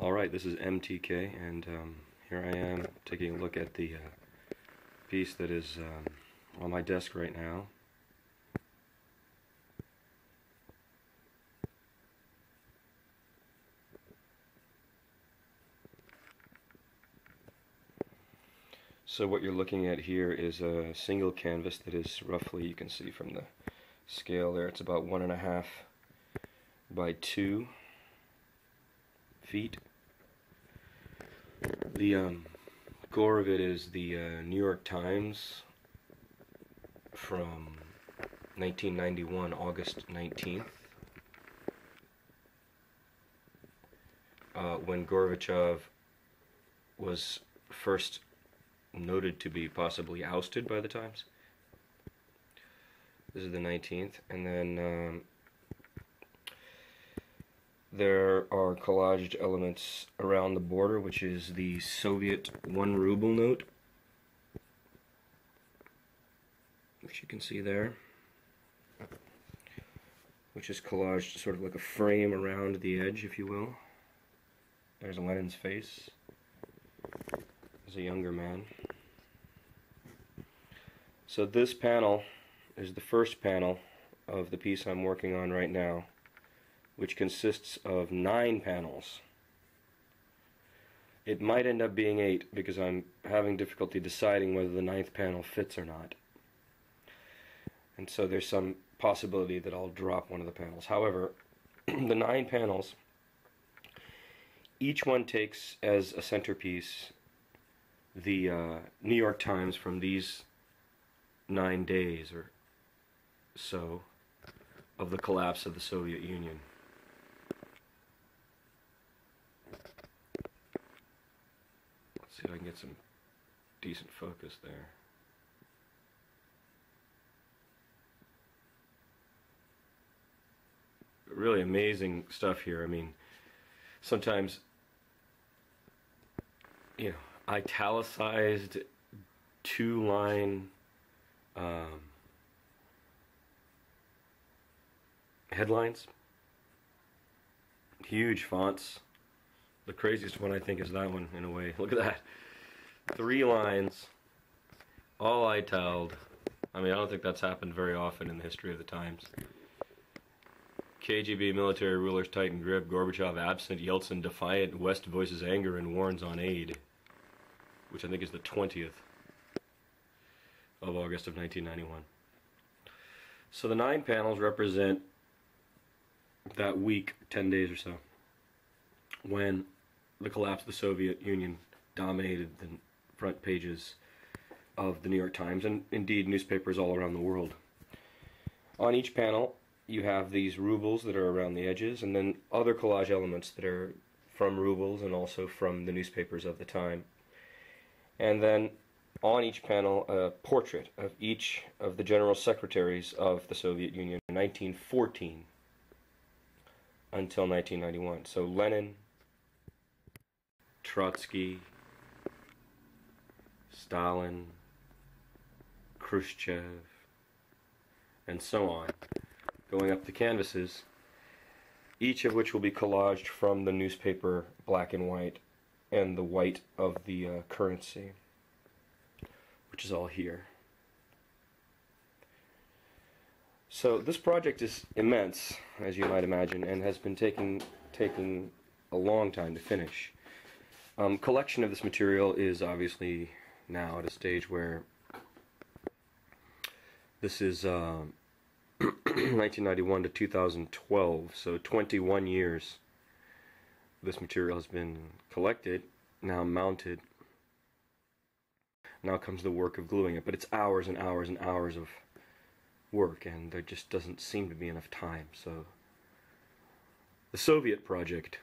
Alright, this is MTK, and here I am taking a look at the piece that is on my desk right now. So what you're looking at here is a single canvas that is roughly, you can see from the scale there, it's about 1.5 by 2 feet. The gore of it is the New York Times from 1991, August 19th, when Gorbachev was first noted to be possibly ousted by the Times. This is the 19th, and then there are collaged elements around the border, which is the Soviet 1 ruble note, which you can see there, which is collaged sort of like a frame around the edge, if you will. There's Lenin's face as a younger man. So this panel is the first panel of the piece I'm working on right now, which consists of 9 panels. It might end up being 8 because I'm having difficulty deciding whether the 9th panel fits or not. And so there's some possibility that I'll drop one of the panels. However, the 9 panels, each one takes as a centerpiece the New York Times from these 9 days or so of the collapse of the Soviet Union. Let's see if I can get some decent focus there. Really amazing stuff here. I mean, sometimes, you know, italicized 2-line headlines, huge fonts. The craziest one I think is that one, in a way. Look at that. 3 lines, all italed. I mean, I don't think that's happened very often in the history of the Times. KGB military rulers tighten grip, Gorbachev absent, Yeltsin defiant, West voices anger and warns on aid, which I think is the 20th of August of 1991. So the 9 panels represent that week, 10 days or so, when the collapse of the Soviet Union dominated the front pages of the New York Times, and indeed newspapers all around the world. On each panel you have these rubles that are around the edges, and then other collage elements that are from rubles and also from the newspapers of the time. And then on each panel a portrait of each of the general secretaries of the Soviet Union in 1914 until 1991. So Lenin, Trotsky, Stalin, Khrushchev, and so on, going up the canvases, each of which will be collaged from the newspaper black and white and the white of the currency, which is all here. So this project is immense, as you might imagine, and has been taking a long time to finish. Collection of this material is obviously now at a stage where this is 1991 to 2012, so 21 years this material has been collected, now mounted. Now comes the work of gluing it, but it's hours and hours and hours of work, and there just doesn't seem to be enough time. So the Soviet project